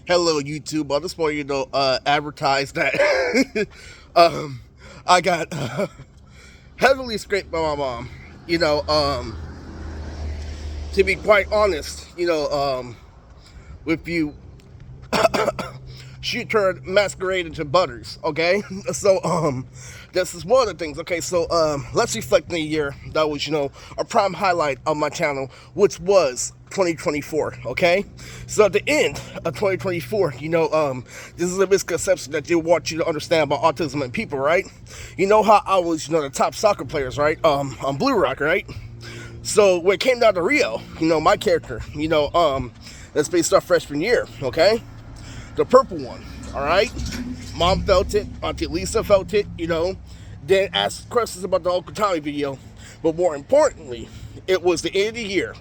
Hello, YouTube. I just want you to advertise that um, I got heavily scraped by my mom. You know, to be quite honest, with you, she turned masquerade into Butters. Okay, so this is one of the things. Okay, so let's reflect on the year that was a prime highlight of my channel, which was 2024. Okay, so at the end of 2024, this is a misconception that they want you to understand about autism and people, right? You know how I was the top soccer players, right? On Blue Rock, right? So when it came down to Rio, my character, that's based off freshman year. Okay, the purple one. All right, mom felt it, Auntie Lisa felt it. Then asked questions about the Uncle Tommy video, but more importantly, it was the end of the year.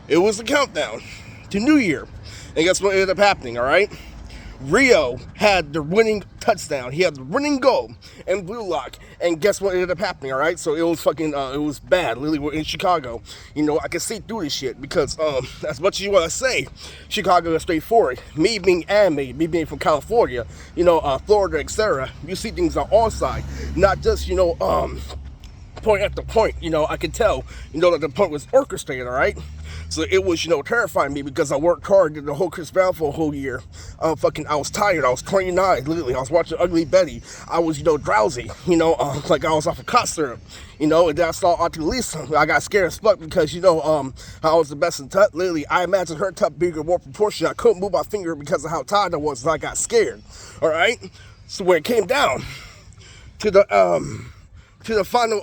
It was the countdown to New Year, and guess what ended up happening? All right, Rio had the winning touchdown. He had the winning goal in Blue Lock. And guess what ended up happening, all right? So it was fucking, it was bad. Literally, we're in Chicago. I can see through this shit because, as much as you want to say, Chicago is straightforward. Me being animated, me being from California, Florida, etc. You see things on all sides, not just, point after point. I could tell, that the point was orchestrated, all right? So it was, terrifying me because I worked hard, did the whole Chris Brown for a whole year. I was tired. I was 29, literally. I was watching Ugly Betty. I was, drowsy, like I was off of cough syrup, and then I saw Auntie Lisa. I got scared as fuck because, I was the best in touch. Literally, I imagined her touch bigger, more proportionate. I couldn't move my finger because of how tired I was, and I got scared, all right? So when it came down to the final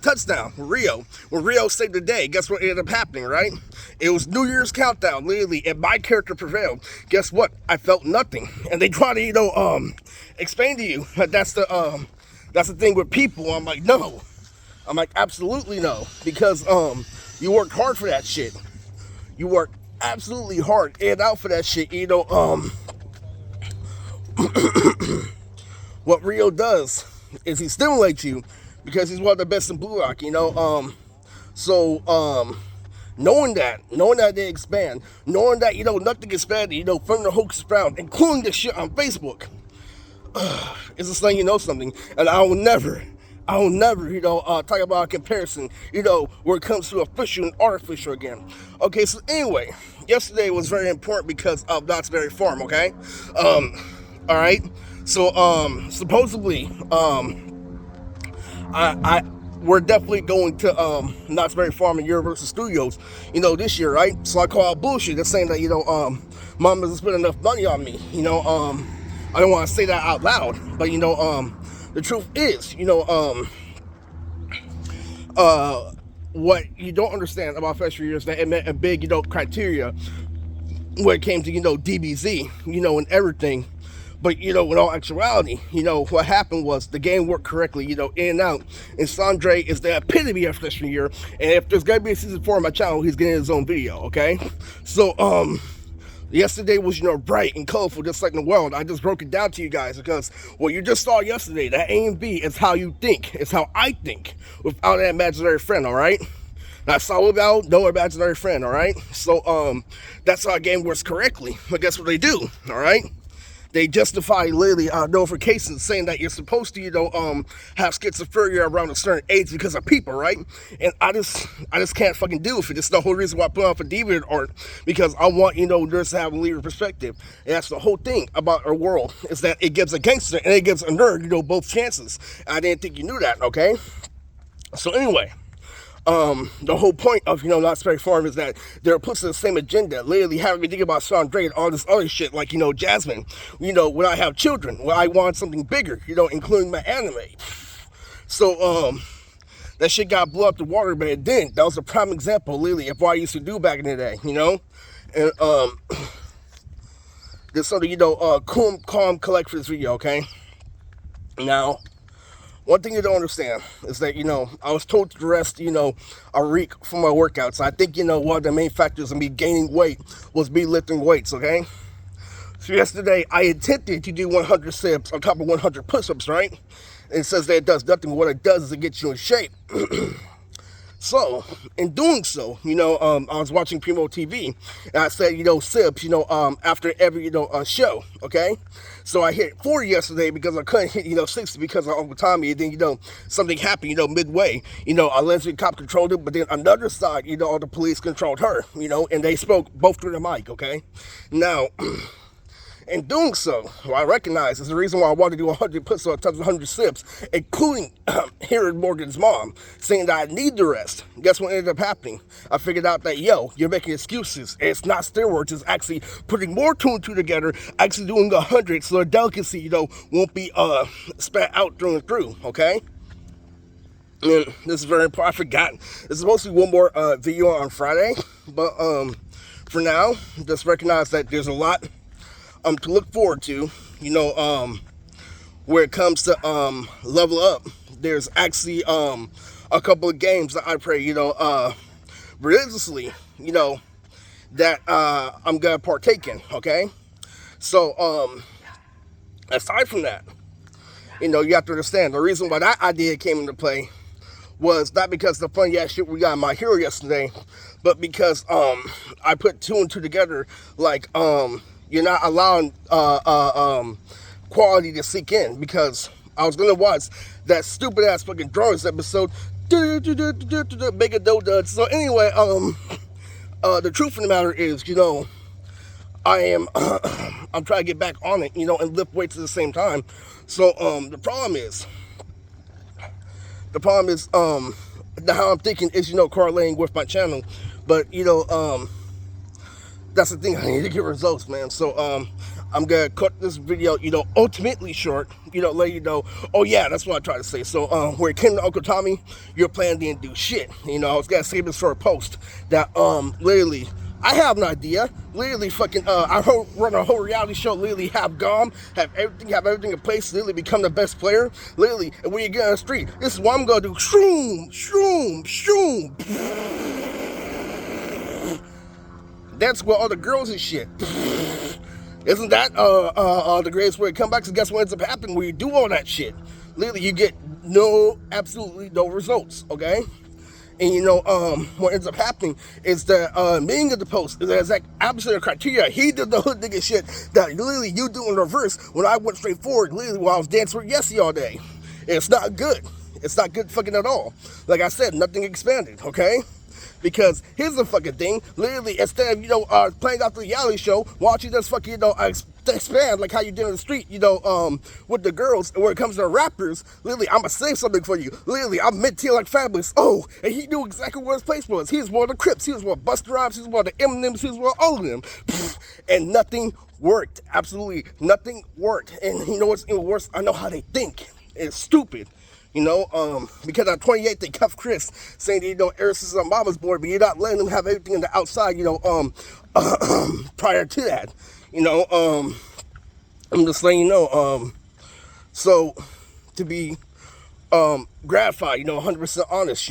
touchdown with Rio. When Rio saved the day, guess what ended up happening, right? It was New Year's countdown, literally, and my character prevailed. Guess what? I felt nothing. And they try to, explain to you that that's the thing with people. I'm like, no. I'm like, absolutely no. Because, you worked hard for that shit. You worked absolutely hard and out for that shit. What Rio does is he stimulates you because he's one of the best in Blue Rock, So, knowing that they expand, knowing that, nothing expanded, from the Hocus Brown, including this shit on Facebook, it's just letting you know something. And I will never, talk about a comparison, where it comes to official and artificial again. Okay, so anyway, yesterday was very important because of Knott's Berry Farm, okay? All right. So, supposedly, we're definitely going to, Knott's Berry Farm and Universal Studios, this year, right? So I call out bullshit. They're saying that, mom doesn't spend enough money on me, I don't want to say that out loud, but, the truth is, what you don't understand about freshman year is that it meant a big, criteria when it came to, DBZ, and everything. But, in all actuality, what happened was the game worked correctly, in and out. And Sandre is the epitome of freshman year. And if there's going to be a season 4 on my channel, he's getting his own video, okay? So, yesterday was, bright and colorful, just like in the world. I just broke it down to you guys because what you just saw yesterday, that A and B, is how you think. It's how I think without an imaginary friend, all right? I saw without no imaginary friend, all right? So, that's how a game works correctly. But guess what they do, all right? They justify literally notifications saying that you're supposed to, have schizophrenia around a certain age because of people, right? And I just can't fucking deal with it. It's the whole reason why I put off a deviant art, because I want, nerds to have a leader perspective. And that's the whole thing about our world, is that it gives a gangster and it gives a nerd, both chances. I didn't think you knew that, okay? So anyway, the whole point of, Knott's Berry Farm is that they're pushing the same agenda, literally having me think about Sandre and all this other shit, like, Jasmine, when I have children, when I want something bigger, including my anime. So, that shit got blew up the water, but it didn't. That was a prime example, literally, of what I used to do back in the day, And, there's something, calm, collect for this video, okay? Now, one thing you don't understand is that, I was told to rest, a week for my workouts. I think, one of the main factors of me gaining weight was me lifting weights, okay? So yesterday, I attempted to do 100 sit-ups on top of 100 push-ups, right? And it says that it does nothing. What it does is it gets you in shape. So, in doing so, I was watching Primo TV, and I said, Sibs, after every, show, okay? So I hit 40 yesterday because I couldn't hit, 60 because of Uncle Tommy, and then, something happened, midway. A lesbian cop controlled it, but then another side, all the police controlled her, and they spoke both through the mic, okay? Now, in doing so, I recognize is the reason why I wanted to do 100 puts on touch 100 sips, including hearing Morgan's mom saying that I need the rest. Guess what ended up happening? I figured out that, you're making excuses. It's not steroids. It's actually putting more two and two together, actually doing 100 so the delicacy, won't be spat out through and through, okay? And this is very important. I forgot. There's supposed to be one more video on Friday, but for now, just recognize that there's a lot to look forward to, where it comes to level up. There's actually a couple of games that I pray, religiously, that I'm gonna partake in, okay? So aside from that, you have to understand the reason why that idea came into play was not because of the funny ass shit we got in My Hero yesterday, but because I put two and two together, like you're not allowing quality to sink in, because I was gonna watch that stupid ass fucking drawings episode, make a dough dud. So anyway, the truth of the matter is, I am I'm trying to get back on it, and lift weights at the same time. So the problem is how I'm thinking is, correlating with my channel, but that's the thing. I need to get results, man. So I'm gonna cut this video, ultimately short, let you know. Oh yeah, that's what I try to say. So where it came to Uncle Tommy, your plan didn't do shit. I was gonna save this for a post that literally I have an idea. Literally fucking run a whole reality show, literally have everything in place, literally become the best player. Literally, and when you get on the street, this is what I'm gonna do. Shroom, shroom, shroom. That's where all the girls and shit. Isn't that the greatest way to come back? So guess what ends up happening when you do all that shit? Literally, you get absolutely no results, okay? And what ends up happening is that meaning of the post is the exact opposite of criteria. He did the hood nigga shit that literally you do in reverse when I went straight forward, literally while I was dancing with Yessie all day. And it's not good. It's not good fucking at all. Like I said, nothing expanded, okay? Because here's the fucking thing, literally, instead of, playing out the reality show, why don't you just fucking, expand like how you did in the street, with the girls. And when it comes to the rappers, literally, I'm gonna say something for you. Literally, I'm mid-tier like Fabolous. Oh, and he knew exactly where his place was. He was one of the Crips, he was one of Busta Rhymes, he was one of the Eminems, he was one of all of them. And nothing worked. Absolutely nothing worked. And you know what's even worse? I know how they think. It's stupid. Because at 28 they cuffed Chris, saying that, Eris is a mama's boy, but you're not letting them have everything in the outside, prior to that. I'm just letting you know, so to be gratified, 100% honest,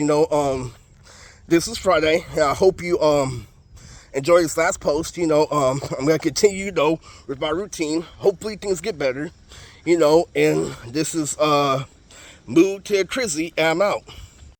this is Friday, and I hope you enjoy this last post. I'm gonna continue with my routine. Hopefully things get better, and this is Mood to Trizzy, and I'm out.